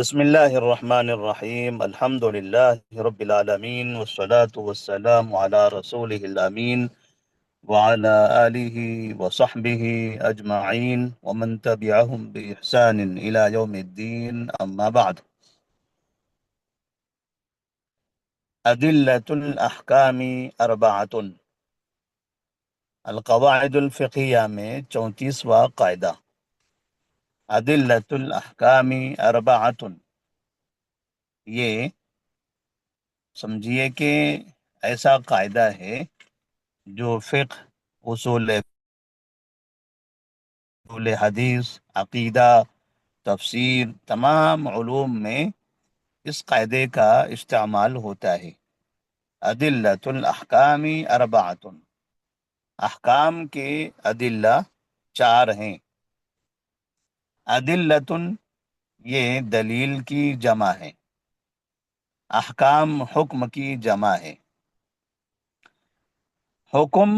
بسم الله الرحمن الرحيم الحمد لله رب العالمين والصلاة والسلام على رسوله الأمين وعلى آله وصحبه أجمعين ومن تبعهم بإحسان إلى يوم الدين أما بعد. أدلة الأحكام أربعة. القواعد الفقهية میں 34واں قاعدہ. أدلة الأحكام أربعة. یہ سمجھیے کہ ایسا قاعدہ ہے جو فقہ، اصول حدیث، عقیدہ، تفسیر، تمام علوم میں اس قاعدے کا استعمال ہوتا ہے. ادلۃ الاحکام اربعۃ. احکام کے ادلہ 4 ہیں. ادلۃ یہ دلیل کی جمع ہے. احکام حکم کی جمع ہے. حکم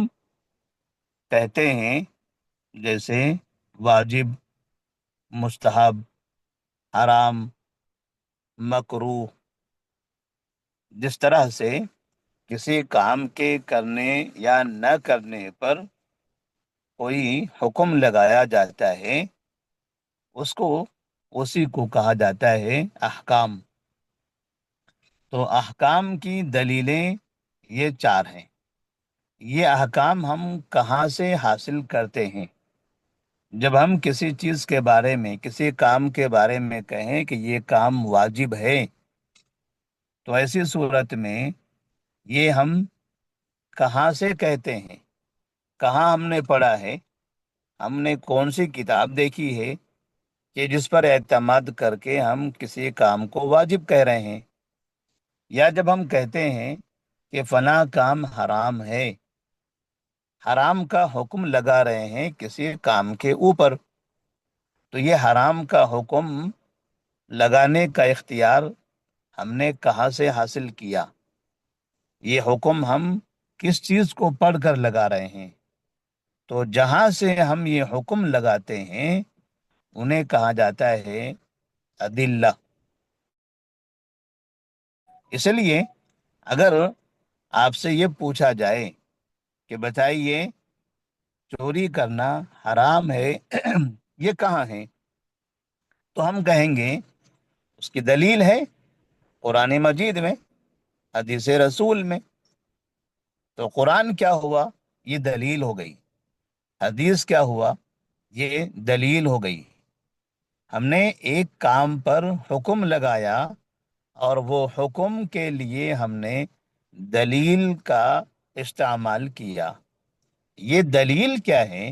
کہتے ہیں جیسے واجب، مستحب، حرام، مکروہ. جس طرح سے کسی کام کے کرنے یا نہ کرنے پر کوئی حکم لگایا جاتا ہے اسی کو کہا جاتا ہے احکام. تو احکام کی دلیلیں یہ 4 ہیں. یہ احکام ہم کہاں سے حاصل کرتے ہیں؟ جب ہم کسی چیز کے بارے میں، کسی کام کے بارے میں کہیں کہ یہ کام واجب ہے، تو ایسی صورت میں یہ ہم کہاں سے کہتے ہیں؟ کہاں ہم نے پڑھا ہے؟ ہم نے کون سی کتاب دیکھی ہے کہ جس پر اعتماد کر کے ہم کسی کام کو واجب کہہ رہے ہیں؟ یا جب ہم کہتے ہیں کہ فلاں کام حرام ہے، حرام کا حکم لگا رہے ہیں کسی کام کے اوپر، تو یہ حرام کا حکم لگانے کا اختیار ہم نے کہاں سے حاصل کیا؟ یہ حکم ہم کس چیز کو پڑھ کر لگا رہے ہیں؟ تو جہاں سے ہم یہ حکم لگاتے ہیں انہیں کہا جاتا ہے ادلہ. اس لیے اگر آپ سے یہ پوچھا جائے کہ بتائیے چوری کرنا حرام ہے یہ کہاں ہے، تو ہم کہیں گے اس کی دلیل ہے قرآن مجید میں، حدیث رسول میں. تو قرآن کیا ہوا؟ یہ دلیل ہو گئی. حدیث کیا ہوا؟ یہ دلیل ہو گئی. ہم نے ایک کام پر حکم لگایا اور وہ حکم کے لیے ہم نے دلیل کا استعمال کیا. یہ دلیل کیا ہے؟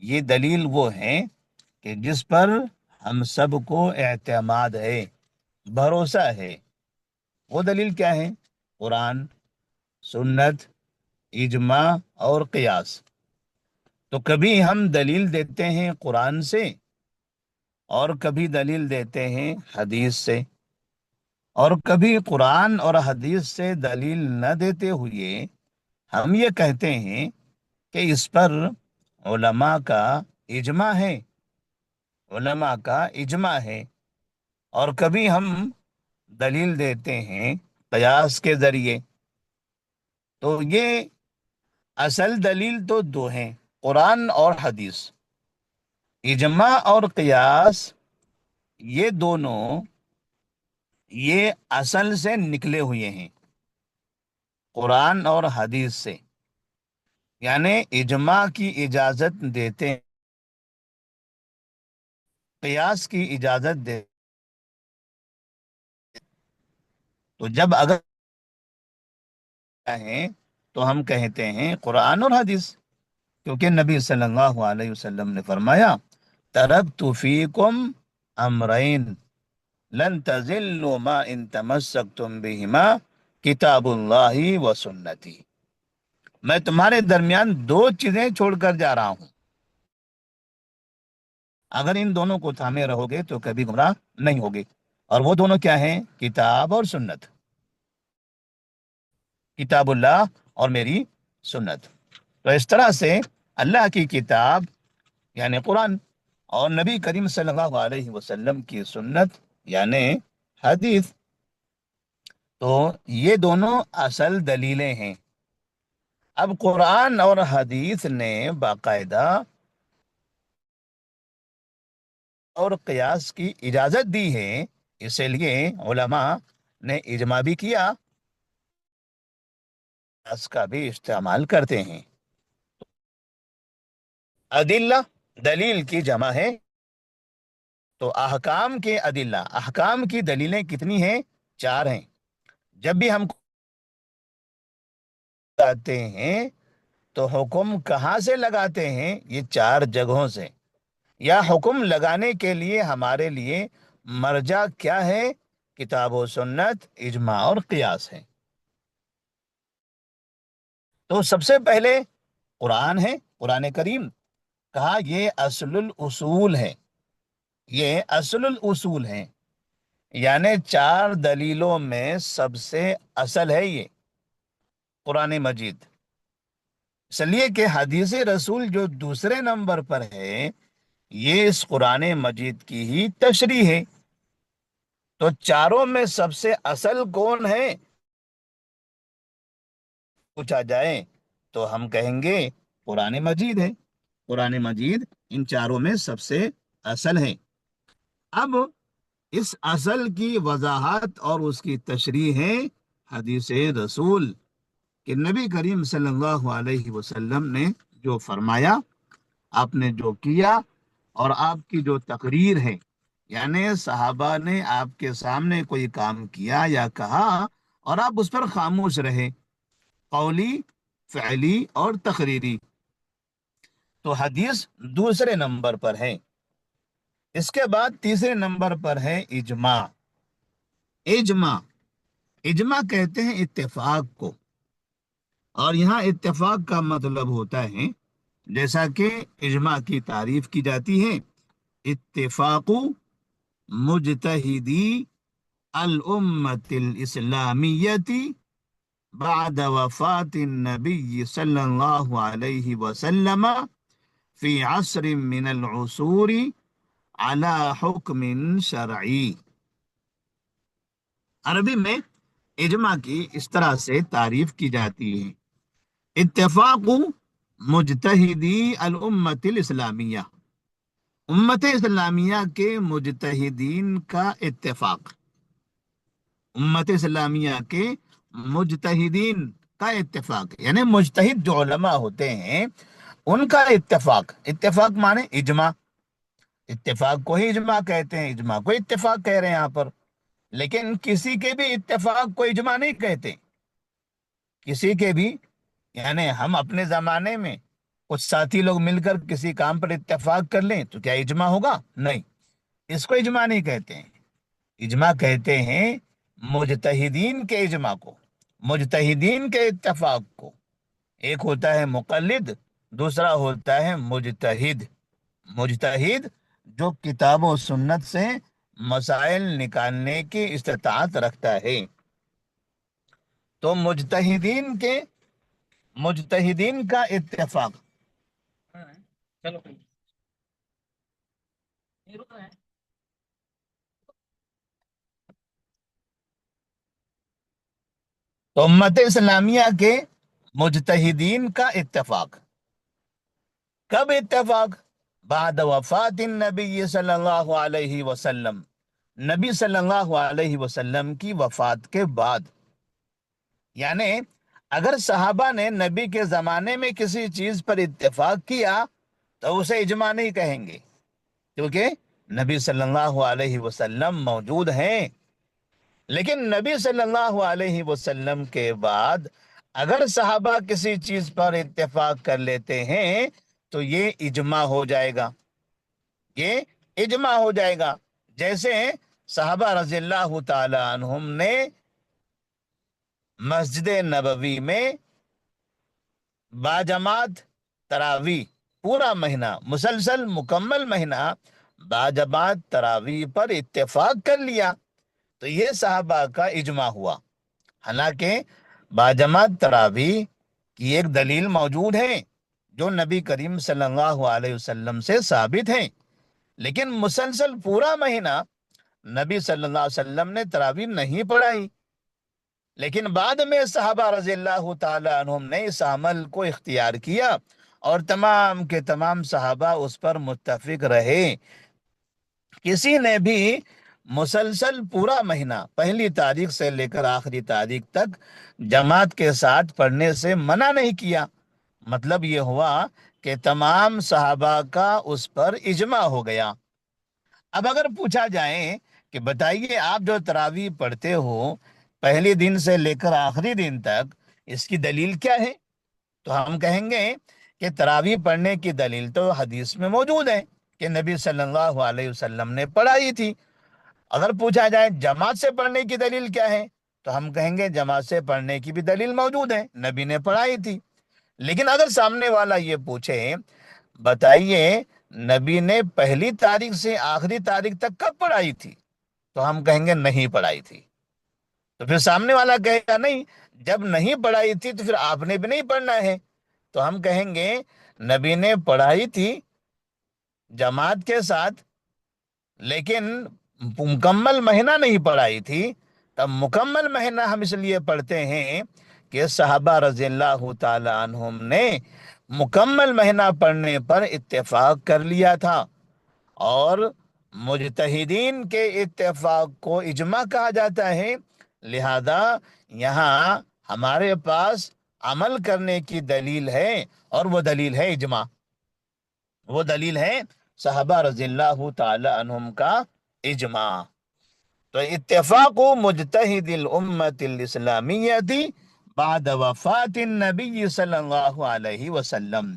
یہ دلیل وہ ہیں کہ جس پر ہم سب کو اعتماد ہے، بھروسہ ہے. وہ دلیل کیا ہے؟ قرآن، سنت، اجماع اور قیاس. تو کبھی ہم دلیل دیتے ہیں قرآن سے اور کبھی دلیل دیتے ہیں حدیث سے، اور کبھی قرآن اور حدیث سے دلیل نہ دیتے ہوئے ہم یہ کہتے ہیں کہ اس پر علماء کا اجماع ہے، علماء کا اجماع ہے. اور کبھی ہم دلیل دیتے ہیں قیاس کے ذریعے. تو یہ اصل دلیل تو 2 ہیں، قرآن اور حدیث. اجماع اور قیاس یہ دونوں یہ اصل سے نکلے ہوئے ہیں، قرآن اور حدیث سے. یعنی اجماع کی اجازت دیتے ہیں، قیاس کی اجازت دے. تو جب اگر ہیں تو ہم کہتے ہیں قرآن اور حدیث، کیونکہ نبی صلی اللہ علیہ وسلم نے فرمایا ترکت فیکم امرین لن تضلوا ما ان تمسکتم بہما کتاب اللہ و سنتی. میں تمہارے درمیان 2 چیزیں چھوڑ کر جا رہا ہوں، اگر ان دونوں کو تھامے رہو گے تو کبھی گمراہ نہیں ہوگے. اور وہ دونوں کیا ہیں؟ کتاب اور سنت. کتاب اللہ اور میری سنت. تو اس طرح سے اللہ کی کتاب یعنی قرآن اور نبی کریم صلی اللہ علیہ وسلم کی سنت یعنی حدیث. تو یہ دونوں اصل دلیلیں ہیں. اب قرآن اور حدیث نے باقاعدہ اور قیاس کی اجازت دی ہے. اسی لیے علماء نے اجماع بھی کیا، قیاس کا بھی استعمال کرتے ہیں. ادلہ دلیل کی جمع ہے. تو احکام کے ادلہ، احکام کی دلیلیں کتنی ہیں؟ 4 ہیں. جب بھی ہم لگاتے ہیں تو حکم کہاں سے لگاتے ہیں؟ یہ 4 جگہوں سے. یا حکم لگانے کے لیے ہمارے لیے مرجع کیا ہے؟ کتاب و سنت، اجماع اور قیاس ہے. تو سب سے پہلے قرآن ہے، قرآن کریم. کہا یہ اصل الاصول ہے، یہ اصل الاصول ہے. یعنی 4 دلیلوں میں سب سے اصل ہے یہ قرآن مجید. اس لیے کہ حدیث رسول جو دوسرے نمبر پر ہے، یہ اس قرآن مجید کی ہی تشریح ہے. تو چاروں میں سب سے اصل کون ہے پوچھا جائے تو ہم کہیں گے قرآن مجید ہے. قرآن مجید ان چاروں میں سب سے اصل ہے. اب اس اصل کی وضاحت اور اس کی تشریح ہے حدیث رسول، کہ نبی کریم صلی اللہ علیہ وسلم نے جو فرمایا، آپ نے جو کیا، اور آپ کی جو تقریر ہے، یعنی صحابہ نے آپ کے سامنے کوئی کام کیا یا کہا اور آپ اس پر خاموش رہے، قولی، فعلی اور تقریری. تو حدیث دوسرے نمبر پر ہے. اس کے بعد تیسرے نمبر پر ہے اجماع. اجماع، اجماع کہتے ہیں اتفاق کو. اور یہاں اتفاق کا مطلب ہوتا ہے، جیسا کہ اجماع کی تعریف کی جاتی ہے، اتفاق مجتہدی الامت الاسلامیتی بعد وفات النبی صلی اللہ علیہ وسلم فی عصر من العصور على حکم شرعی. عربی میں اجماع کی اس طرح سے تعریف کی جاتی ہے، اتفاق مجتہدی الامت الاسلامیہ، امت اسلامیہ کے مجتہدین کا اتفاق، امت اسلامیہ کے مجتہدین کا اتفاق، یعنی مجتہد جو علماء ہوتے ہیں ان کا اتفاق. اتفاق مانے اجماع. اتفاق کو ہی اجماع کہتے ہیں، اجماع کو اتفاق کہہ رہے ہیں یہاں پر. لیکن کسی کے بھی اتفاق کو اجماع نہیں کہتے، کسی کے بھی. یعنی ہم اپنے زمانے میں کچھ ساتھی لوگ مل کر کسی کام پر اتفاق کر لیں تو کیا اجماع ہوگا؟ نہیں، اس کو اجماع نہیں کہتے ہیں. اجماع کہتے ہیں مجتہدین کے اجماع کو، مجتہدین کے اتفاق کو. ایک ہوتا ہے مقلد، دوسرا ہوتا ہے مجتہد. مجتہد جو کتاب و سنت سے مسائل نکالنے کی استطاعت رکھتا ہے. تو مجتہدین کا اتفاق. چلو تو امت اسلامیہ کے مجتہدین کا اتفاق. کب اتفاق؟ بعد وفات النبی صلی اللہ علیہ وسلم، نبی صلی اللہ علیہ وسلم کی وفات کے بعد. یعنی اگر صحابہ نے نبی کے زمانے میں کسی چیز پر اتفاق کیا تو اسے اجماع نہیں کہیں گے، کیونکہ نبی صلی اللہ علیہ وسلم موجود ہیں. لیکن نبی صلی اللہ علیہ وسلم کے بعد اگر صحابہ کسی چیز پر اتفاق کر لیتے ہیں تو یہ اجماع ہو جائے گا، یہ اجماع ہو جائے گا. جیسے صحابہ رضی اللہ تعالی عنہم نے مسجد نبوی میں باجماعت تراویح، پورا مہینہ مسلسل مکمل مہینہ باجماعت تراویح پر اتفاق کر لیا، تو یہ صحابہ کا اجماع ہوا. حالانکہ باجماعت تراویح کی ایک دلیل موجود ہے جو نبی کریم صلی اللہ علیہ وسلم سے ثابت ہے، لیکن مسلسل پورا مہینہ نبی صلی اللہ علیہ وسلم نے تراویح نہیں پڑھائی، لیکن بعد میں صحابہ رضی اللہ تعالی عنہم نے اس عمل کو اختیار کیا اور تمام کے تمام صحابہ اس پر متفق رہے۔ کسی نے بھی مسلسل پورا مہینہ پہلی تاریخ سے لے کر آخری تاریخ تک جماعت کے ساتھ پڑھنے سے منع نہیں کیا۔ مطلب یہ ہوا کہ تمام صحابہ کا اس پر اجماع ہو گیا۔ اب اگر پوچھا جائے کہ بتائیے آپ جو تراویح پڑھتے ہو پہلے دن سے لے کر آخری دن تک، اس کی دلیل کیا ہے؟ تو ہم کہیں گے کہ تراویح پڑھنے کی دلیل تو حدیث میں موجود ہے کہ نبی صلی اللہ علیہ وسلم نے پڑھائی تھی۔ اگر پوچھا جائے جماعت سے پڑھنے کی دلیل کیا ہے، تو ہم کہیں گے جماعت سے پڑھنے کی بھی دلیل موجود ہے، نبی نے پڑھائی تھی۔ لیکن اگر سامنے والا یہ پوچھے بتائیے نبی نے پہلی تاریخ سے آخری تاریخ تک کب پڑھائی تھی، تو ہم کہیں گے نہیں پڑھائی تھی۔ تو پھر سامنے والا کہے گا نہیں، جب نہیں پڑھائی تھی تو پھر آپ نے بھی نہیں پڑھنا ہے۔ تو ہم کہیں گے نبی نے پڑھائی تھی جماعت کے ساتھ، لیکن مکمل مہینہ نہیں پڑھائی تھی۔ تب مکمل مہینہ ہم اس لیے پڑھتے ہیں کہ صحابہ رضی اللہ تعالی عنہم نے مکمل مہینہ پڑھنے پر اتفاق کر لیا تھا، اور مجتہدین کے اتفاق کو اجماع کہا جاتا ہے۔ لہذا یہاں ہمارے پاس عمل کرنے کی دلیل ہے، اور وہ دلیل ہے اجماع، وہ دلیل ہے صحابہ رضی اللہ تعالی عنہم کا اجماع۔ تو اتفاق مجتہد الامت الاسلامیہ بعد وفات النبی صلی اللہ علیہ وسلم،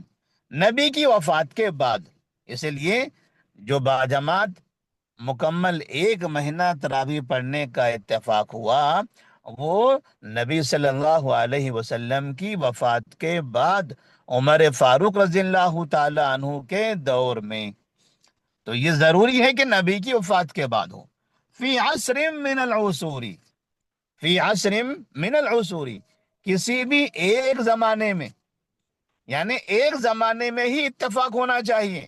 نبی کی وفات کے بعد، اس لیے جو باجماعت مکمل ایک مہینہ تراویح پڑھنے کا اتفاق ہوا وہ نبی صلی اللہ علیہ وسلم کی وفات کے بعد عمر فاروق رضی اللہ تعالی عنہ کے دور میں۔ تو یہ ضروری ہے کہ نبی کی وفات کے بعد ہو۔ فی عصر من العصور، فی عصر من العصور، کسی بھی ایک زمانے میں، یعنی ایک زمانے میں ہی اتفاق ہونا چاہیے۔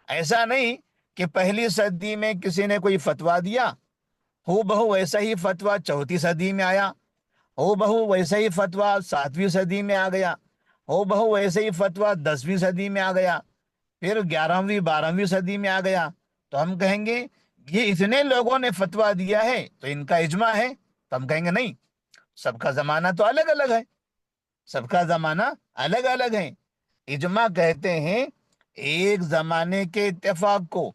ایسا نہیں کہ پہلی صدی میں کسی نے کوئی فتویٰ دیا، ہو بہو ویسا ہی فتویٰ چوتھی صدی میں آیا، ہو بہو ویسا ہی فتویٰ ساتویں صدی میں آ گیا، ہو بہو ویسے ہی فتویٰ 10ویں صدی میں آ گیا، پھر 11ویں 12ویں صدی میں آ گیا۔ تو ہم کہیں گے یہ اتنے لوگوں نے فتویٰ دیا ہے تو ان کا اجماع ہے۔ تو ہم کہیں گے نہیں، سب کا زمانہ تو الگ الگ ہے، سب کا زمانہ الگ الگ ہے۔ اجماع کہتے ہیں ایک زمانے کے اتفاق کو،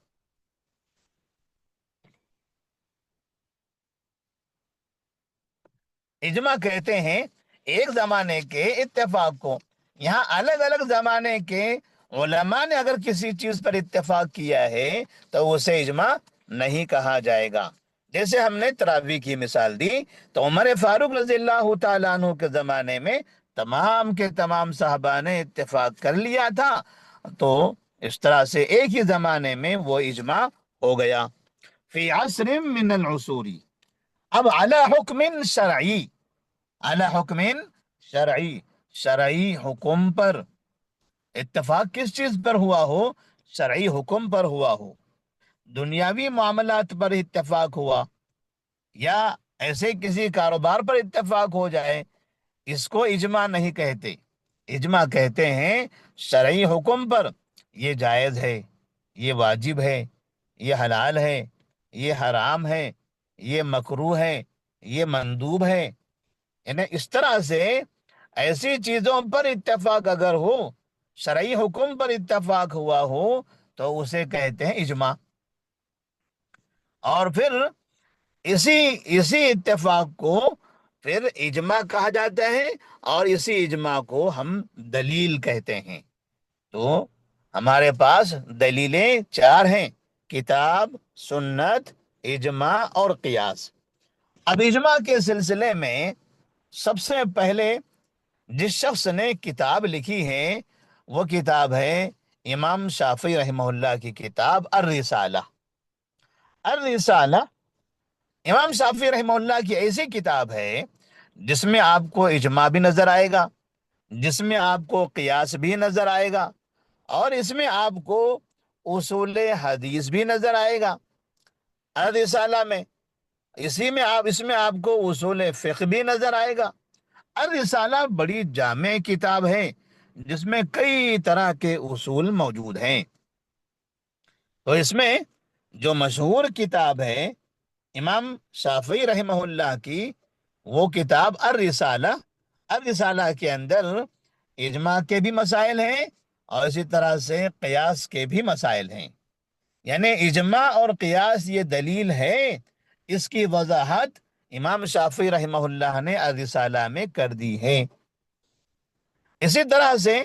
اجماع کہتے ہیں ایک زمانے کے اتفاق کو۔ یہاں الگ الگ زمانے کے علماء نے اگر کسی چیز پر اتفاق کیا ہے تو اسے اجماع نہیں کہا جائے گا۔ جیسے ہم نے تراویح کی مثال دی، تو عمر فاروق رضی اللہ تعالیٰ عنہ کے زمانے میں تمام کے تمام صحابہ نے اتفاق کر لیا تھا، تو اس طرح سے ایک ہی زمانے میں وہ اجماع ہو گیا۔ فی عصر من العصور، اب علی حکم شرعی، علی حکم شرعی، شرعی حکم پر اتفاق کس چیز پر ہوا ہو؟ شرعی حکم پر ہوا ہو۔ دنیاوی معاملات پر اتفاق ہوا یا ایسے کسی کاروبار پر اتفاق ہو جائے، اس کو اجماع نہیں کہتے۔ اجماع کہتے ہیں شرعی حکم پر یہ جائز ہے، یہ واجب ہے، یہ حلال ہے، یہ حرام ہے، یہ مکروہ ہے، یہ مندوب ہے، یعنی اس طرح سے ایسی چیزوں پر اتفاق اگر ہو، شرعی حکم پر اتفاق ہوا ہو، تو اسے کہتے ہیں اجماع۔ اور پھر اسی اتفاق کو پھر اجماع کہا جاتا ہے، اور اسی اجماع کو ہم دلیل کہتے ہیں۔ تو ہمارے پاس دلیلیں چار ہیں: کتاب، سنت، اجماع اور قیاس۔ اب اجماع کے سلسلے میں سب سے پہلے جس شخص نے کتاب لکھی ہے وہ کتاب ہے امام شافعی رحمہ اللہ کی کتاب الرسالہ۔ الرسالہ امام شافعی رحمہ اللہ کی ایسی کتاب ہے جس میں آپ کو اجماع بھی نظر آئے گا، جس میں آپ کو قیاس بھی نظر آئے گا، اور اس میں آپ کو اصول حدیث بھی نظر آئے گا۔ الرسالہ میں، اس میں آپ کو اصول فقہ بھی نظر آئے گا۔ الرسالہ بڑی جامع کتاب ہے جس میں کئی طرح کے اصول موجود ہیں۔ تو اس میں جو مشہور کتاب ہے امام شافعی رحمہ اللہ کی، وہ کتاب الرسالہ۔ الرسالہ کے اندر اجماع کے بھی مسائل ہیں اور اسی طرح سے قیاس کے بھی مسائل ہیں۔ یعنی اجماع اور قیاس یہ دلیل ہے، اس کی وضاحت امام شافعی رحمہ اللہ نے الرسالہ میں کر دی ہے۔ اسی طرح سے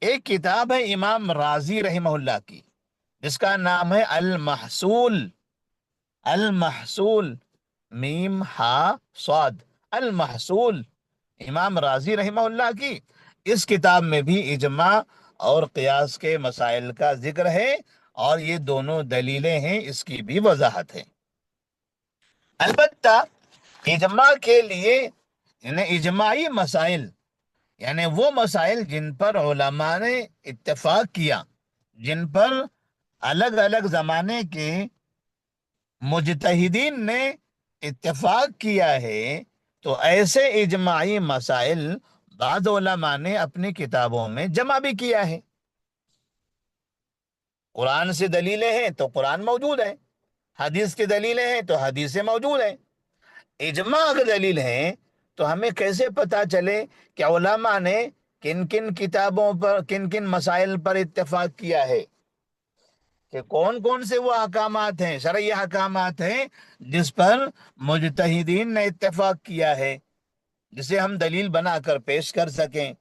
ایک کتاب ہے امام رازی رحمہ اللہ کی، جس کا نام ہے المحصول۔ المحصول، میم ہا صاد، المحصول، امام رازی رحمہ اللہ کی اس کتاب میں بھی اجماع اور قیاس کے مسائل کا ذکر ہے، اور یہ دونوں دلیلیں ہیں، اس کی بھی وضاحت ہے۔ البتہ اجماع کے لیے یعنی اجماعی مسائل، یعنی وہ مسائل جن پر علماء نے اتفاق کیا، جن پر الگ الگ زمانے کے مجتہدین نے اتفاق کیا ہے، تو ایسے اجماعی مسائل بعض علماء نے اپنی کتابوں میں جمع بھی کیا ہے۔ قرآن سے دلیلیں ہیں تو قرآن موجود ہے، حدیث کی دلیلیں ہیں تو حدیثیں موجود ہیں۔ اجماع اگر دلیل ہیں تو ہمیں کیسے پتا چلے کہ علماء نے کن کن کتابوں پر، کن کن مسائل پر اتفاق کیا ہے، کہ کون کون سے وہ احکامات ہیں، شرعی احکامات ہیں جس پر مجتہدین نے اتفاق کیا ہے، جسے ہم دلیل بنا کر پیش کر سکیں۔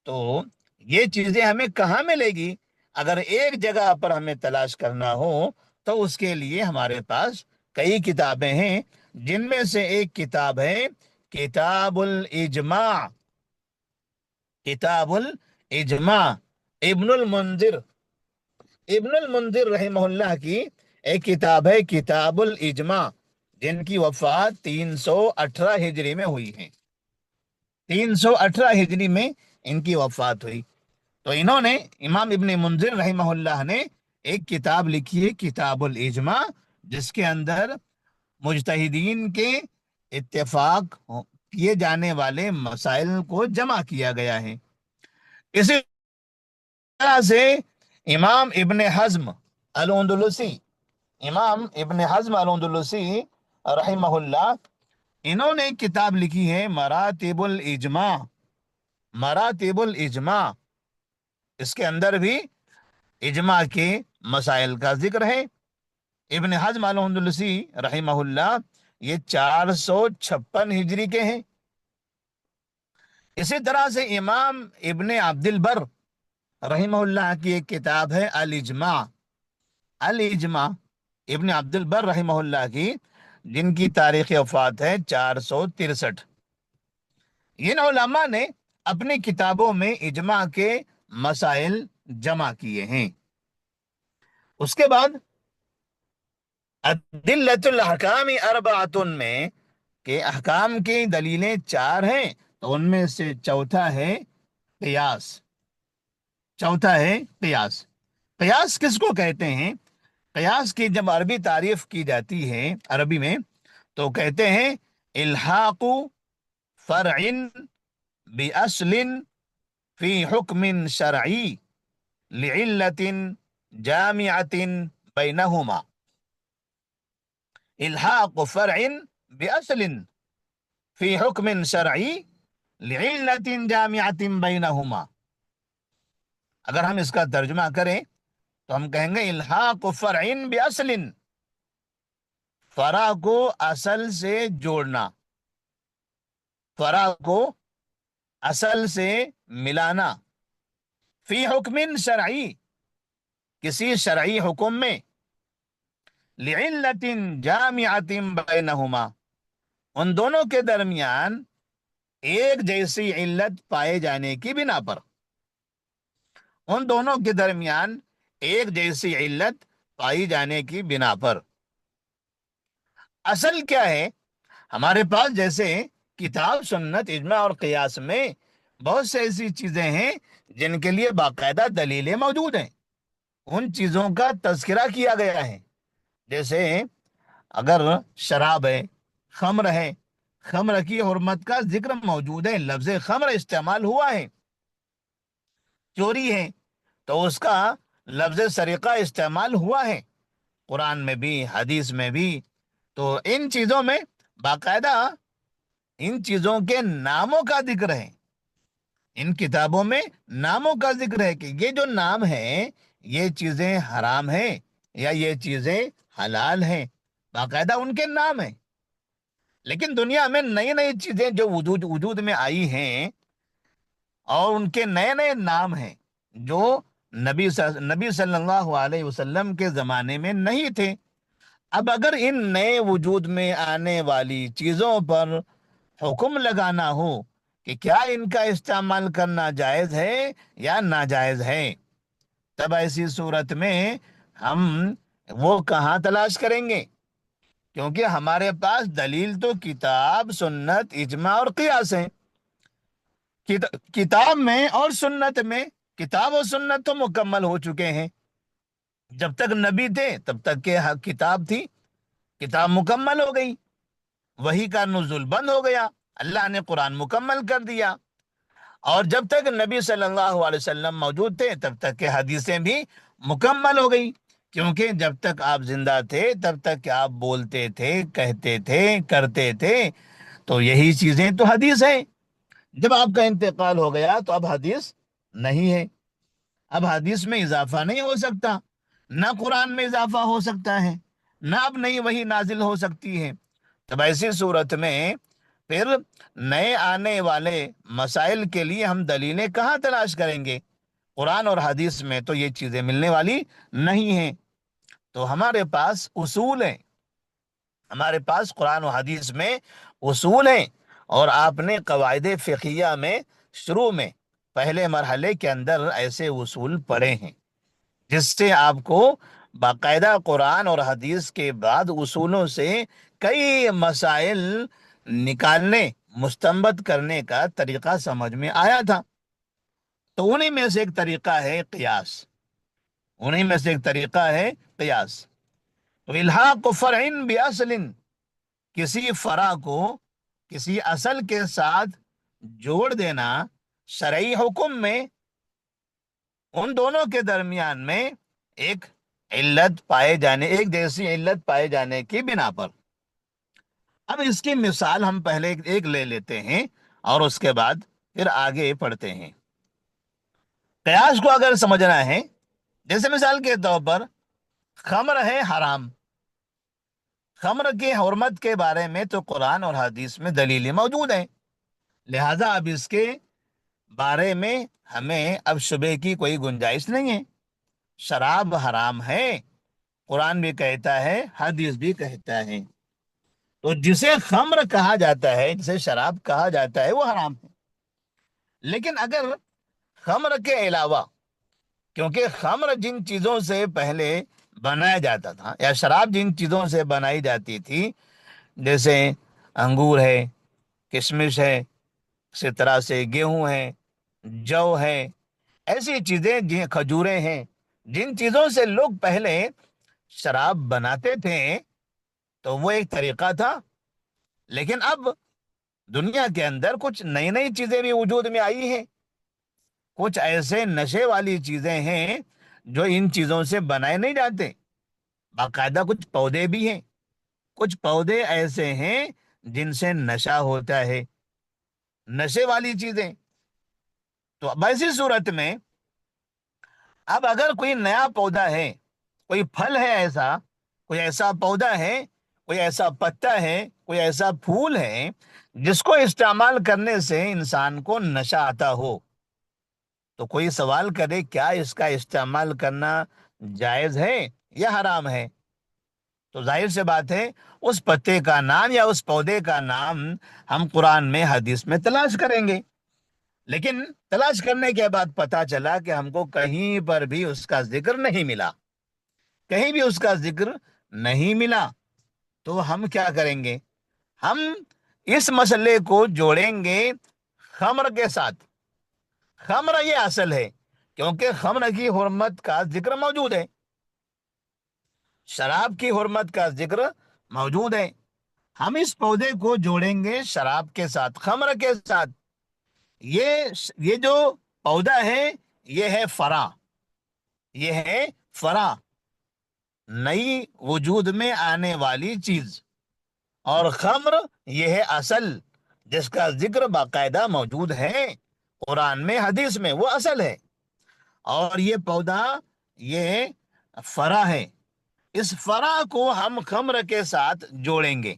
تو یہ چیزیں ہمیں کہاں ملے گی؟ اگر ایک جگہ پر ہمیں تلاش کرنا ہو تو اس کے لیے ہمارے پاس کئی کتابیں ہیں، جن میں سے ایک کتاب ہے کتاب الاجماع۔ کتاب الاجماع، ابن المنذر، ابن المنذر رحمہ اللہ کی ایک کتاب ہے کتاب الاجماع، جن کی وفات 318 ہجری میں ہوئی ہے۔ 318 ہجری میں ان کی وفات ہوئی۔ تو انہوں نے، امام ابن منذر رحمہ اللہ نے ایک کتاب لکھی ہے کتاب الاجماع، جس کے اندر مجتہدین کے اتفاق کیے جانے والے مسائل کو جمع کیا گیا ہے۔ اسی طرح سے امام ابن حزم الاندلسی، امام ابن حزم الاندلسی رحمہ اللہ، انہوں نے ایک کتاب لکھی ہے مراتب الاجماع۔ مراتب الاجماع، اس کے اندر بھی اجماع کے مسائل کا ذکر ہے۔ ابن حزم الاندلسی رحمہ اللہ یہ 456 ہجری کے ہیں۔ اسی طرح سے امام ابن عبد البر رحمہ اللہ کی ایک کتاب ہے الاجماع۔ الاجماع ابن عبد البر رحمہ اللہ کی، جن کی تاریخ وفات ہے 463۔ ان علماء نے اپنی کتابوں میں اجماع کے مسائل جمع کیے ہیں۔ اس کے بعد ادلۃ الاحکام اربعۃ میں، کہ احکام کی دلیلیں 4 ہیں، تو ان میں سے چوتھا ہے قیاس۔ چوتھا ہے قیاس۔ قیاس کس کو کہتے ہیں؟ قیاس کی جب عربی تعریف کی جاتی ہے عربی میں، تو کہتے ہیں الحاق فرع باصل فی حکم شرعی لعلت جامعۃ بینہما۔ الحاق فرع باصل فی حکم شرعی لعلت جامعۃ بینہما۔ اگر ہم اس کا ترجمہ کریں تو ہم کہیں گے الحاق فرع باصل، فرع کو اصل سے جوڑنا، فرع کو اصل سے ملانا، فی حکم شرعی، کسی شرعی حکم میں، لعلت جامعۃ بینہما، ان دونوں کے درمیان ایک جیسی علت پائے جانے کی بنا پر، ان دونوں کے درمیان ایک جیسی علت پائی جانے کی بنا پر۔ اصل کیا ہے؟ ہمارے پاس جیسے کتاب، سنت، اجماع اور قیاس میں بہت سے ایسی چیزیں ہیں جن کے لیے باقاعدہ دلیلیں موجود ہیں، ان چیزوں کا تذکرہ کیا گیا ہے۔ جیسے اگر شراب ہے، خمر ہے، خمر کی حرمت کا ذکر موجود ہے، لفظ خمر استعمال ہوا ہے، چوری ہے تو اس کا لفظ سرقہ استعمال ہوا ہے، قرآن میں بھی حدیث میں بھی۔ تو ان چیزوں میں باقاعدہ ان چیزوں کے ناموں کا ذکر ہے، ان کتابوں میں ناموں کا ذکر ہے کہ یہ جو نام ہے یہ چیزیں حرام ہیں یا یہ چیزیں حلال ہیں، باقاعدہ ان کے نام ہیں۔ لیکن دنیا میں نئی نئی چیزیں جو وجود میں آئی ہیں اور ان کے نئے نئے نام ہیں جو نبی صلی اللہ علیہ وسلم کے زمانے میں نہیں تھے۔ اب اگر ان نئے وجود میں آنے والی چیزوں پر حکم لگانا ہو کہ کیا ان کا استعمال کرنا جائز ہے یا ناجائز ہے، تب ایسی صورت میں ہم وہ کہاں تلاش کریں گے؟ کیونکہ ہمارے پاس دلیل تو کتاب، سنت، اجماع اور قیاس ہے۔ کتاب میں اور سنت میں، کتاب اور سنت تو مکمل ہو چکے ہیں، جب تک نبی تھے تب تک کہ کتاب تھی، کتاب مکمل ہو گئی، وحی کا نزول بند ہو گیا، اللہ نے قرآن مکمل کر دیا۔ اور جب تک نبی صلی اللہ علیہ وسلم موجود تھے تب تک کہ حدیثیں بھی مکمل ہو گئی، کیونکہ جب تک آپ زندہ تھے تب تک کہ آپ بولتے تھے، کہتے تھے، کرتے تھے، تو یہی چیزیں تو حدیث ہیں۔ جب آپ کا انتقال ہو گیا تو اب حدیث نہیں ہے، اب حدیث میں اضافہ نہیں ہو سکتا، نہ قرآن میں اضافہ ہو سکتا ہے، نہ اب نئی وحی نازل ہو سکتی ہے۔ تب ایسی صورت میں پھر نئے آنے والے مسائل کے لیے ہم دلیلیں کہاں تلاش کریں گے؟ قرآن اور حدیث میں تو یہ چیزیں ملنے والی نہیں ہیں۔ تو ہمارے پاس اصول ہیں، ہمارے پاس قرآن و حدیث میں اصول ہیں، اور آپ نے قواعد فقہیہ میں شروع میں پہلے مرحلے کے اندر ایسے اصول پڑھے ہیں جس سے آپ کو باقاعدہ قرآن اور حدیث کے بعد اصولوں سے کئی مسائل نکالنے، مستنبط کرنے کا طریقہ سمجھ میں آیا تھا۔ تو انہی میں سے ایک طریقہ ہے قیاس، انہی میں سے ایک طریقہ ہے قیاس۔ تو الحاق فرع باصل، کسی فرع کو کسی اصل کے ساتھ جوڑ دینا شرعی حکم میں ان دونوں کے درمیان میں ایک علت پائے جانے، ایک جیسی علت پائے جانے کی بنا پر۔ اب اس کی مثال ہم پہلے ایک لے لیتے ہیں اور اس کے بعد پھر آگے پڑھتے ہیں۔ قیاس کو اگر سمجھنا ہے، جیسے مثال کے طور پر خمر ہے حرام، خمر کی حرمت کے بارے میں تو قرآن اور حدیث میں دلیلیں موجود ہیں، لہذا اب اس کے بارے میں ہمیں اب شبے کی کوئی گنجائش نہیں ہے۔ شراب حرام ہے، قرآن بھی کہتا ہے، حدیث بھی کہتا ہے، تو جسے خمر کہا جاتا ہے، جسے شراب کہا جاتا ہے، وہ حرام ہے۔ لیکن اگر خمر کے علاوہ، کیونکہ خمر جن چیزوں سے پہلے بنایا جاتا تھا یا شراب جن چیزوں سے بنائی جاتی تھی، جیسے انگور ہے، کشمش ہے، اسی طرح سے گیہوں ہے، جو ہے، ایسی چیزیں کھجوریں ہیں، جن چیزوں سے لوگ پہلے شراب بناتے تھے، تو وہ ایک طریقہ تھا۔ لیکن اب دنیا کے اندر کچھ نئی نئی چیزیں بھی وجود میں آئی ہیں، کچھ ایسے نشے والی چیزیں ہیں جو ان چیزوں سے بنائے نہیں جاتے، باقاعدہ کچھ پودے بھی ہیں، کچھ پودے ایسے ہیں جن سے نشہ ہوتا ہے، نشے والی چیزیں۔ تو اب ایسی صورت میں اب اگر کوئی نیا پودا ہے، کوئی پھل ہے، ایسا کوئی ایسا پودا ہے، کوئی ایسا پتا ہے، کوئی ایسا پھول ہے جس کو استعمال کرنے سے انسان کو نشہ آتا ہو، تو کوئی سوال کرے کیا اس کا استعمال کرنا جائز ہے یا حرام ہے؟ تو ظاہر سے بات ہے اس پتے کا نام یا اس پودے کا نام ہم قرآن میں، حدیث میں تلاش کریں گے، لیکن تلاش کرنے کے بعد پتا چلا کہ ہم کو کہیں پر بھی اس کا ذکر نہیں ملا، کہیں بھی اس کا ذکر نہیں ملا، تو ہم کیا کریں گے؟ ہم اس مسئلے کو جوڑیں گے خمر کے ساتھ۔ خمر یہ اصل ہے، کیونکہ خمر کی حرمت کا ذکر موجود ہے، شراب کی حرمت کا ذکر موجود ہے. ہم اس پودے کو جوڑیں گے شراب کے ساتھ، خمر کے ساتھ. یہ جو پودا ہے یہ ہے فرا، یہ ہے فرا، نئی وجود میں آنے والی چیز. اور خمر یہ ہے اصل، جس کا ذکر باقاعدہ موجود ہے قرآن میں، حدیث میں، وہ اصل ہے. اور یہ پودا، یہ فرا ہے. اس فرا کو ہم خمر کے ساتھ جوڑیں گے.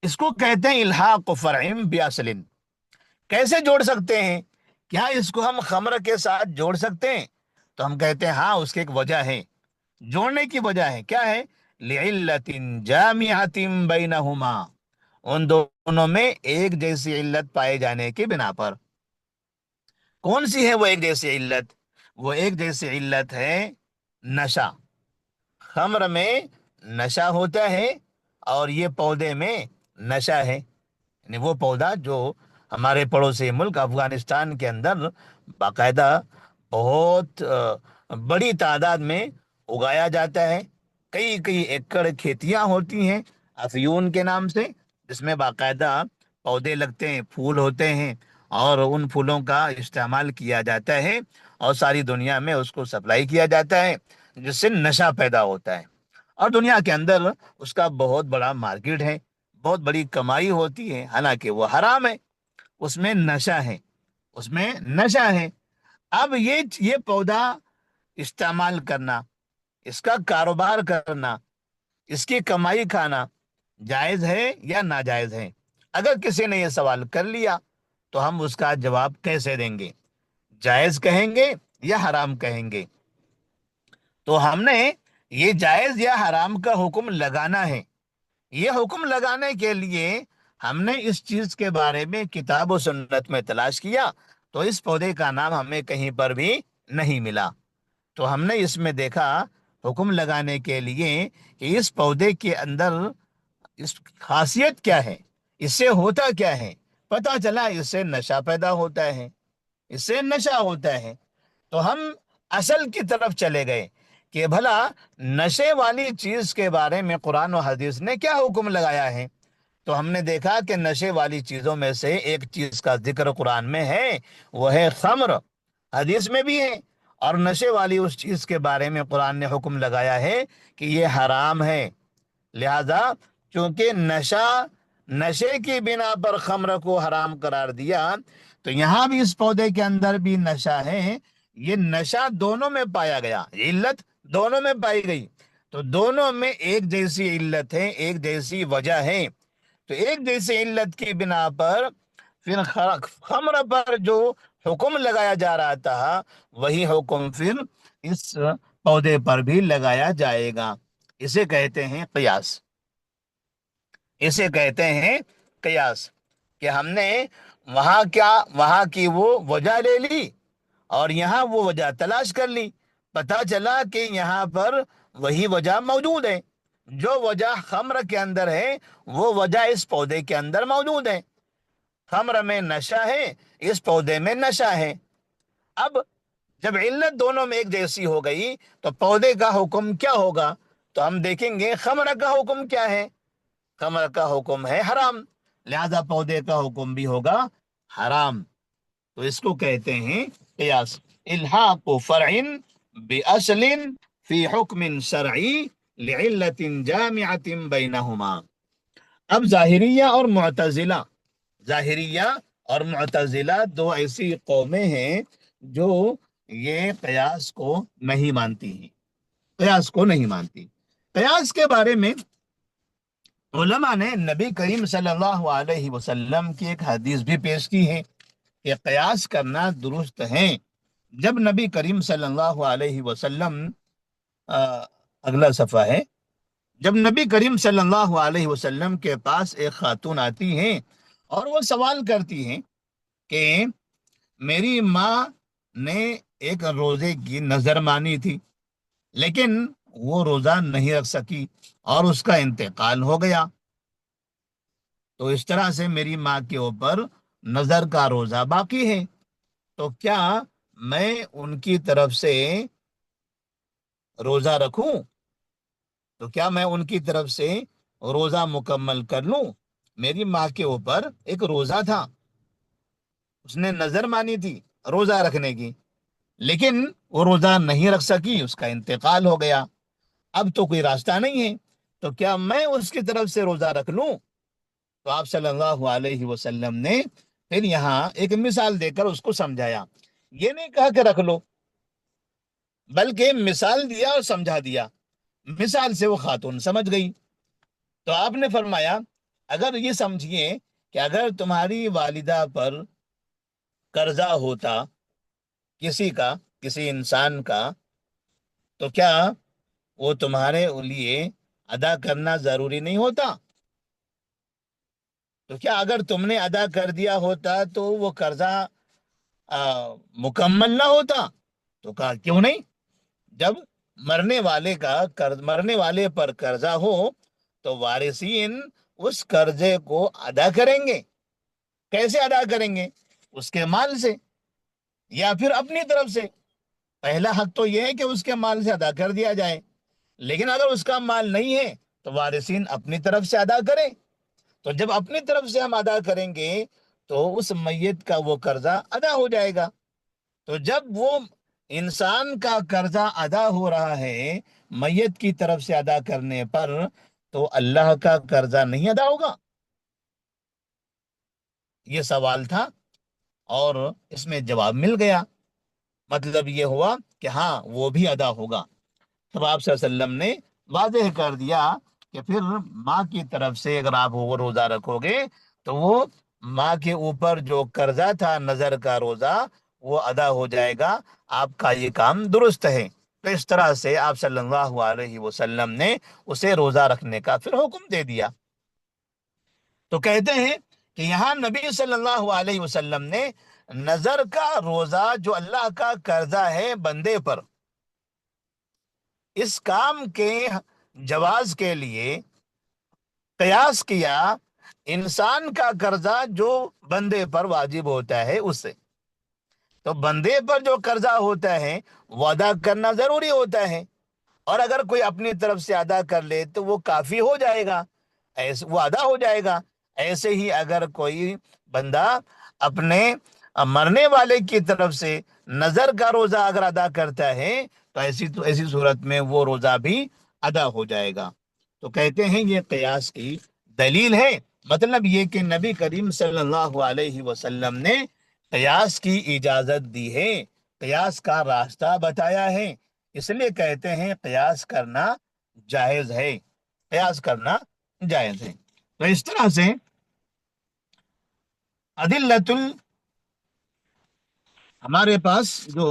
اس کو کہتے ہیں الحاق فرع باصل. کیسے جوڑ سکتے ہیں؟ کیا اس کو ہم خمر کے ساتھ جوڑ سکتے ہیں؟ تو ہم کہتے ہیں ہاں، اس کی ایک وجہ ہے. جوڑنے کی وجہ ہے کیا ہے؟ لعلت جامعۃ بینہما، ان دونوں میں ایک جیسی علت پائے جانے کی بنا پر. کون سی ہے وہ ایک جیسی علت؟ وہ ایک جیسی علت ہے نشہ. خمر میں نشہ ہوتا ہے اور یہ پودے میں نشہ ہے. یعنی وہ پودا جو ہمارے پڑوسی ملک افغانستان کے اندر باقاعدہ بہت بڑی تعداد میں اگایا جاتا ہے. کئی کئی ایکڑ کھیتیاں ہوتی ہیں افیون کے نام سے، جس میں باقاعدہ پودے لگتے ہیں، پھول ہوتے ہیں، اور ان پھولوں کا استعمال کیا جاتا ہے اور ساری دنیا میں اس کو سپلائی کیا جاتا ہے، جس سے نشہ پیدا ہوتا ہے. اور دنیا کے اندر اس کا بہت بڑا مارکیٹ ہے، بہت بڑی کمائی ہوتی ہے، حالانکہ وہ حرام ہے. اس میں نشہ ہے، اس میں نشہ ہے. اب یہ پودا استعمال کرنا، اس کا کاروبار کرنا، اس کی کمائی کھانا جائز ہے یا ناجائز ہے؟ اگر کسی نے یہ سوال کر لیا تو ہم اس کا جواب کیسے دیں گے؟ جائز کہیں گے یا حرام کہیں گے؟ تو ہم نے یہ جائز یا حرام کا حکم لگانا ہے. یہ حکم لگانے کے لیے ہم نے اس چیز کے بارے میں کتاب و سنت میں تلاش کیا تو اس پودے کا نام ہمیں کہیں پر بھی نہیں ملا. تو ہم نے اس میں دیکھا حکم لگانے کے لیے کہ اس پودے کے اندر اس خاصیت کیا ہے، اس سے ہوتا کیا ہے. پتہ چلا اس سے نشہ پیدا ہوتا ہے، اس سے نشہ ہوتا ہے. تو ہم اصل کی طرف چلے گئے کہ بھلا نشے والی چیز کے بارے میں قرآن و حدیث نے کیا حکم لگایا ہے. تو ہم نے دیکھا کہ نشے والی چیزوں میں سے ایک چیز کا ذکر قرآن میں ہے، وہ ہے خمر. حدیث میں بھی ہے. اور نشے والی اس چیز کے بارے میں قرآن نے حکم لگایا ہے کہ یہ حرام ہے. لہذا چونکہ نشے کی بنا پر خمر کو حرام قرار دیا، تو یہاں بھی اس پودے کے اندر بھی نشہ ہے. یہ نشہ دونوں میں پایا گیا، علت دونوں میں پائی گئی. تو دونوں میں ایک جیسی علت ہے، ایک جیسی وجہ ہے. تو ایک جیسی علت کی بنا پر پھر خمر پر جو حکم لگایا جا رہا تھا وہی حکم پھر اس پودے پر بھی لگایا جائے گا. اسے کہتے ہیں قیاس. اسے کہتے ہیں قیاس کہ ہم نے وہاں کی وہ وجہ لے لی اور یہاں وہ وجہ تلاش کر لی. پتہ چلا کہ یہاں پر وہی وجہ موجود ہے. جو وجہ خمر کے اندر ہے وہ وجہ اس پودے کے اندر موجود ہے. خمر میں نشہ ہے، اس پودے میں نشہ ہے. اب جب علت دونوں میں ایک جیسی ہو گئی تو پودے کا حکم کیا ہوگا؟ تو ہم دیکھیں گے خمر کا حکم کیا ہے. خمر کا حکم ہے حرام، لہذا پودے کا حکم بھی ہوگا حرام. تو اس کو کہتے ہیں قیاس. الحاق فرع باصل فی حکم شرعی لعلت جامعۃ بینہما. اب ظاہریہ اور معتزلہ دو ایسی قومیں ہیں جو یہ قیاس کو نہیں مانتی ہیں. قیاس کو نہیں مانتی. قیاس کے بارے میں علماء نے نبی کریم صلی اللہ علیہ وسلم کی ایک حدیث بھی پیش کی ہے کہ قیاس کرنا درست ہے. جب نبی کریم صلی اللہ علیہ وسلم آ، اگلا صفحہ ہے. جب نبی کریم صلی اللہ علیہ وسلم کے پاس ایک خاتون آتی ہیں اور وہ سوال کرتی ہیں کہ میری ماں نے ایک روزے کی نظر مانی تھی لیکن وہ روزہ نہیں رکھ سکی اور اس کا انتقال ہو گیا، تو اس طرح سے میری ماں کے اوپر نظر کا روزہ باقی ہے. تو کیا میں ان کی طرف سے روزہ رکھوں؟ تو کیا میں ان کی طرف سے روزہ مکمل کر لوں؟ میری ماں کے اوپر ایک روزہ تھا، اس نے نظر مانی تھی روزہ رکھنے کی، لیکن وہ روزہ نہیں رکھ سکی، اس کا انتقال ہو گیا، اب تو کوئی راستہ نہیں ہے، تو کیا میں اس کی طرف سے روزہ رکھ لوں؟ تو آپ صلی اللہ علیہ وسلم نے پھر یہاں ایک مثال دے کر اس کو سمجھایا، یہ نہیں کہا کہ رکھ لو، بلکہ مثال دیا اور سمجھا دیا۔ مثال سے وہ خاتون سمجھ گئی، تو آپ نے فرمایا اگر یہ سمجھیے کہ اگر تمہاری والدہ پر قرضہ ہوتا کسی کا، کسی انسان کا، تو کیا وہ تمہارے لیے ادا کرنا ضروری نہیں ہوتا؟ تو کیا اگر تم نے ادا کر دیا ہوتا تو وہ قرضہ مکمل نہ ہوتا؟ تو کہا کیوں نہیں؟ جب مرنے والے پر قرضہ ہو تو وارثین اس قرضے کو ادا کریں گے۔ کیسے ادا کریں گے؟ اس کے مال سے یا پھر اپنی طرف سے۔ پہلا حق تو یہ ہے کہ اس کے مال سے ادا کر دیا جائے، لیکن اگر اس کا مال نہیں ہے تو وارثین اپنی طرف سے ادا کریں۔ تو جب اپنی طرف سے ہم ادا کریں گے تو اس میت کا وہ قرضہ ادا ہو جائے گا۔ تو جب وہ انسان کا قرضہ ادا ہو رہا ہے میت کی طرف سے ادا کرنے پر، تو اللہ کا قرضہ نہیں ادا ہوگا؟ یہ سوال تھا اور اس میں جواب مل گیا۔ مطلب یہ ہوا کہ ہاں وہ بھی ادا ہوگا۔ تب آپ صلی اللہ علیہ وسلم نے واضح کر دیا کہ پھر ماں کی طرف سے اگر آپ وہ روزہ رکھو گے تو وہ ماں کے اوپر جو قرضہ تھا نظر کا روزہ وہ ادا ہو جائے گا، آپ کا یہ کام درست ہے۔ تو اس طرح سے آپ صلی اللہ علیہ وسلم نے اسے روزہ رکھنے کا پھر حکم دے دیا۔ تو کہتے ہیں کہ یہاں نبی صلی اللہ علیہ وسلم نے نظر کا روزہ جو اللہ کا قرضہ ہے بندے پر، اس کام کے جواز کے لیے قیاس کیا انسان کا قرضہ جو بندے پر واجب ہوتا ہے اس سے۔ تو بندے پر جو قرضہ ہوتا ہے وہ ادا کرنا ضروری ہوتا ہے، اور اگر کوئی اپنی طرف سے ادا کر لے تو وہ کافی ہو جائے گا، ایسے وہ ادا ہو جائے گا۔ ایسے ہی اگر کوئی بندہ اپنے مرنے والے کی طرف سے نظر کا روزہ اگر ادا کرتا ہے تو ایسی صورت میں وہ روزہ بھی ادا ہو جائے گا۔ تو کہتے ہیں یہ قیاس کی دلیل ہے۔ مطلب یہ کہ نبی کریم صلی اللہ علیہ وسلم نے قیاس کی اجازت دی ہے، قیاس کا راستہ بتایا ہے، اس لیے کہتے ہیں قیاس کرنا جائز ہے، قیاس کرنا جائز ہے۔ تو اس طرح سے عدلت ہمارے پاس جو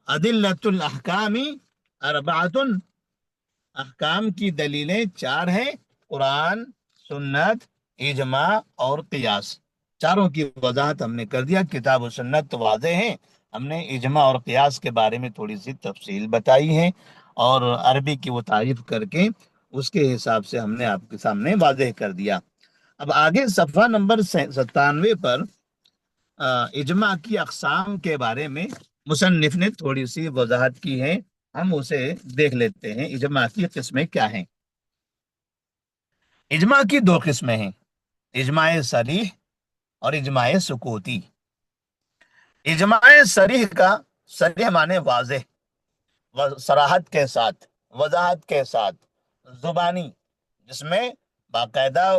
عدلت الاحکام اربعۃ، احکام کی دلیلیں چار ہیں: قرآن، سنت، اجماع اور قیاس۔ چاروں کی وضاحت ہم نے کر دیا، کتاب و سنت تو واضح ہیں، ہم نے اجماع اور قیاس کے بارے میں تھوڑی سی تفصیل بتائی ہے، اور عربی کی وہ تعریف کر کے اس کے حساب سے ہم نے آپ کے سامنے واضح کر دیا۔ اب آگے صفحہ نمبر 97 پر اجماع کی اقسام کے بارے میں مصنف نے تھوڑی سی وضاحت کی ہے، ہم اسے دیکھ لیتے ہیں اجماع کی قسمیں کیا ہیں۔ اجماع کی دو قسمیں ہیں: اجماع صریح اور اجماع سکوتی۔ اجماع صریح کا، صریح معنی واضح، صراحت کے ساتھ، وضاحت کے ساتھ، زبانی، جس میں باقاعدہ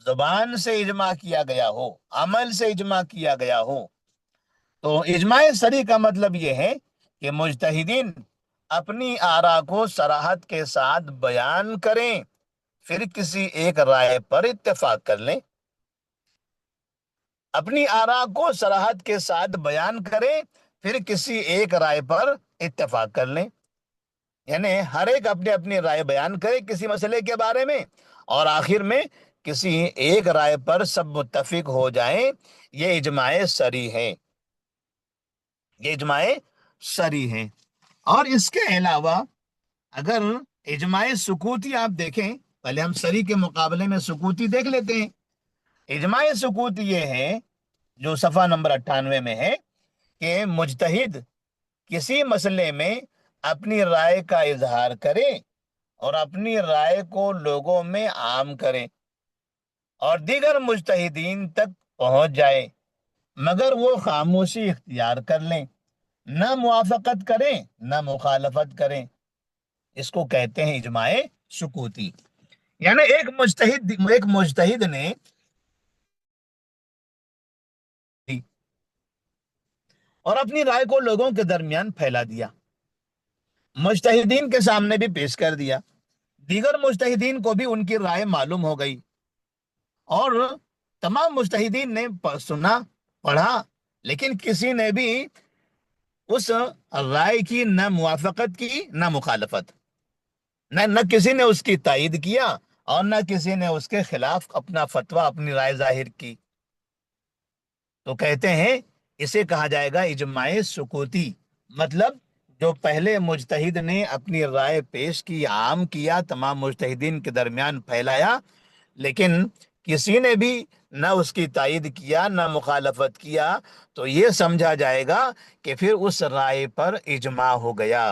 زبان سے اجماع کیا گیا ہو، عمل سے اجماع کیا گیا ہو۔ تو اجماع صریح کا مطلب یہ ہے کہ مجتہدین اپنی آراء کو صراحت کے ساتھ بیان کریں، پھر کسی ایک رائے پر اتفاق کر لیں۔ اپنی آراء کو صراحت کے ساتھ بیان کریں، پھر کسی ایک رائے پر اتفاق کر لیں، یعنی ہر ایک اپنی اپنی رائے بیان کرے کسی مسئلے کے بارے میں، اور آخر میں کسی ایک رائے پر سب متفق ہو جائیں۔ یہ اجماع صریح ہے، یہ اجماع صریح ہے۔ اور اس کے علاوہ اگر اجماع سکوتی آپ دیکھیں، پہلے ہم صریح کے مقابلے میں سکوتی دیکھ لیتے ہیں۔ اجماع سکوتی یہ ہے جو صفحہ نمبر 98 میں ہے کہ مجتہد کسی مسئلے میں اپنی رائے کا اظہار کرے اور اپنی رائے کو لوگوں میں عام کریں اور دیگر مجتہدین تک پہنچ جائے، مگر وہ خاموشی اختیار کر لیں، نہ موافقت کریں نہ مخالفت کریں۔ اس کو کہتے ہیں اجماع سکوتی۔ یعنی ایک مجتہد نے اور اپنی رائے کو لوگوں کے درمیان پھیلا دیا، مجتہدین کے سامنے بھی پیش کر دیا، دیگر مجتہدین کو بھی ان کی رائے معلوم ہو گئی، اور تمام مجتہدین نے سنا، پڑھا، لیکن کسی نے بھی اس رائے کی نہ موافقت کی نہ مخالفت، نہ کسی نے اس کی تائید کیا اور نہ کسی نے اس کے خلاف اپنا فتویٰ، اپنی رائے ظاہر کی، تو کہتے ہیں اسے کہا جائے گا اجماع سکوتی۔ مطلب جو پہلے مجتہد نے اپنی رائے پیش کی، عام کیا، تمام مجتہدین کے درمیان پھیلایا، لیکن کسی نے بھی نہ اس کی تائید کیا نہ مخالفت کیا، تو یہ سمجھا جائے گا کہ پھر اس رائے پر اجماع ہو گیا۔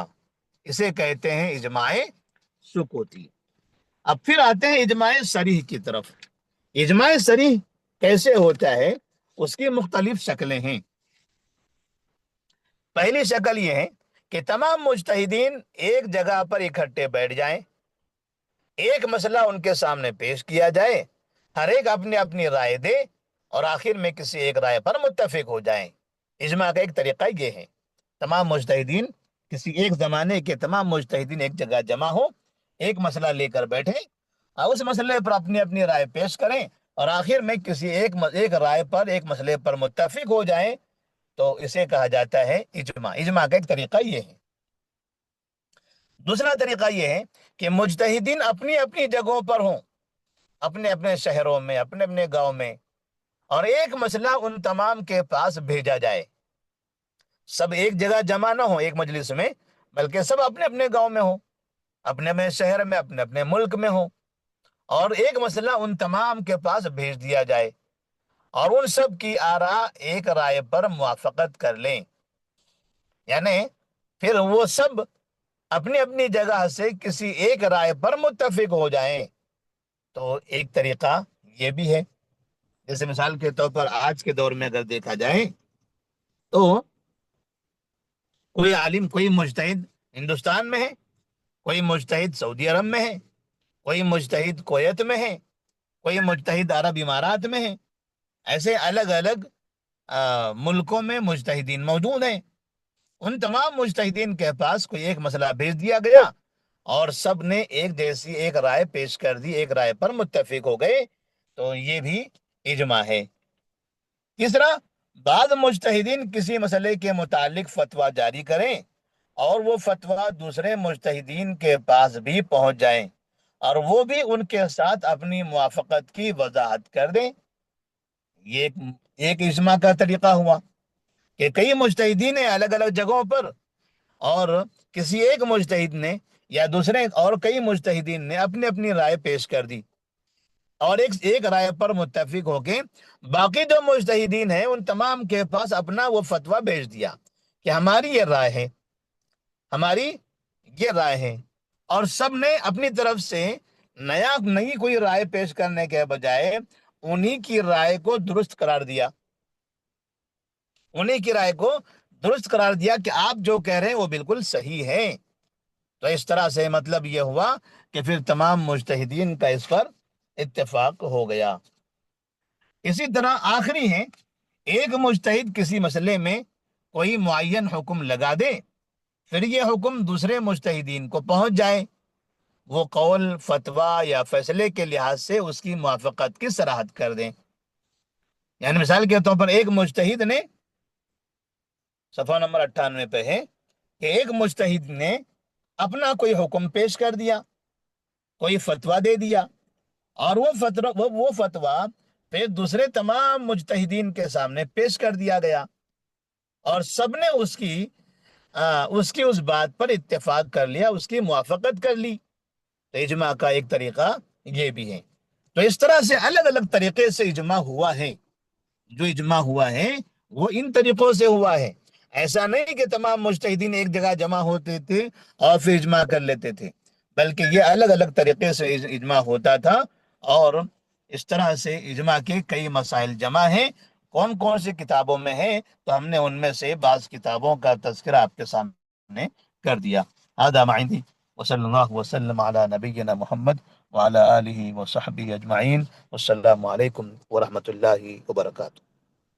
اسے کہتے ہیں اجماع سکوتی۔ اب پھر آتے ہیں اجماع صریح کی طرف۔ اجماع صریح کیسے ہوتا ہے؟ اس کی مختلف شکلیں ہیں۔ پہلی شکل یہ ہے کہ تمام مجتہدین ایک جگہ پر اکٹھے بیٹھ جائیں، ایک مسئلہ ان کے سامنے پیش کیا جائے، ہر ایک اپنی اپنی رائے دے اور آخر میں کسی ایک رائے پر متفق ہو جائیں۔ اجماع کا ایک طریقہ یہ ہے، تمام مجتہدین، کسی ایک زمانے کے تمام مجتہدین ایک جگہ جمع ہو، ایک مسئلہ لے کر بیٹھیں اور اس مسئلے پر اپنی اپنی رائے پیش کریں اور آخر میں کسی ایک رائے پر، ایک مسئلے پر متفق ہو جائیں، تو اسے کہا جاتا ہے اجماع۔ اجماع کا ایک طریقہ یہ ہے۔ دوسرا طریقہ یہ ہے کہ مجتہدین اپنی اپنی جگہوں پر ہوں، اپنے اپنے شہروں میں، اپنے اپنے گاؤں میں، اور ایک مسئلہ ان تمام کے پاس بھیجا جائے۔ سب ایک جگہ جمع نہ ہو ایک مجلس میں، بلکہ سب اپنے اپنے گاؤں میں ہوں، اپنے اپنے شہر میں، اپنے اپنے ملک میں ہوں، اور ایک مسئلہ ان تمام کے پاس بھیج دیا جائے اور ان سب کی آراء ایک رائے پر موافقت کر لیں۔ یعنی پھر وہ سب اپنی اپنی جگہ سے کسی ایک رائے پر متفق ہو جائیں، تو ایک طریقہ یہ بھی ہے۔ جیسے مثال کے طور پر آج کے دور میں اگر دیکھا جائے تو کوئی عالم، کوئی مجتہد ہندوستان میں ہے، کوئی مجتہد سعودی عرب میں ہے، کوئی مجتہد کویت میں ہے، کوئی مجتہد عرب امارات میں ہے۔ ایسے الگ الگ ملکوں میں مجتہدین موجود ہیں۔ ان تمام مجتہدین کے پاس کوئی ایک مسئلہ بھیج دیا گیا اور سب نے ایک جیسی ایک رائے پیش کر دی، ایک رائے پر متفق ہو گئے، تو یہ بھی اجماع ہے۔ تیسرا، بعض مجتہدین کسی مسئلے کے متعلق فتویٰ جاری کریں اور وہ فتویٰ دوسرے مجتہدین کے پاس بھی پہنچ جائیں اور وہ بھی ان کے ساتھ اپنی موافقت کی وضاحت کر دیں۔ یہ ایک اجماع کا طریقہ ہوا کہ کئی مجتہدین ہیں الگ الگ جگہوں پر، اور کسی ایک مجتہد نے یا دوسرے اور کئی مجتہدین نے اپنی اپنی رائے پیش کر دی اور ایک رائے پر متفق ہو کے باقی جو مجتہدین ہیں ان تمام کے پاس اپنا وہ فتویٰ بھیج دیا کہ ہماری یہ رائے ہے، ہماری یہ رائے ہے، اور سب نے اپنی طرف سے نئی کوئی رائے پیش کرنے کے بجائے انہی کی رائے کو درست قرار دیا، انہی کی رائے کو درست قرار دیا کہ آپ جو کہہ رہے ہیں وہ بالکل صحیح ہے۔ تو اس طرح سے مطلب یہ ہوا کہ پھر تمام مجتہدین کا اس پر اتفاق ہو گیا۔ اسی طرح آخری ہے، ایک مجتہد کسی مسئلے میں کوئی معین حکم لگا دے، پھر یہ حکم دوسرے مجتہدین کو پہنچ جائے، وہ قول، فتویٰ یا فیصلے کے لحاظ سے اس کی موافقت کی صراحت کر دیں۔ یعنی مثال کے طور پر ایک مجتہد نے، صفحہ نمبر 98 پہ ہے کہ ایک مجتہد نے اپنا کوئی حکم پیش کر دیا، کوئی فتویٰ دے دیا، اور وہ فتویٰ پھر دوسرے تمام مجتہدین کے سامنے پیش کر دیا گیا اور سب نے اس کی اس بات پر اتفاق کر لیا، اس کی موافقت کر لی، تو اجماع کا ایک طریقہ یہ بھی ہے۔ تو اس طرح سے الگ الگ طریقے سے اجماع ہوا ہے۔ جو اجماع ہوا ہے وہ ان طریقوں سے ہوا ہے۔ ایسا نہیں کہ تمام مجتہدین ایک جگہ جمع ہوتے تھے اور پھر اجماع کر لیتے تھے، بلکہ یہ الگ الگ طریقے سے اجماع ہوتا تھا، اور اس طرح سے اجماع کے کئی مسائل جمع ہیں۔ کون کون سی کتابوں میں ہیں، تو ہم نے ان میں سے بعض کتابوں کا تذکرہ آپ کے سامنے کر دیا۔ هذا ما عندي، وصلی اللہ وسلم علی نبینا محمد وعلی آلہ وصحبہ اجمعین، والسلام علیکم ورحمۃ اللہ وبرکاتہ۔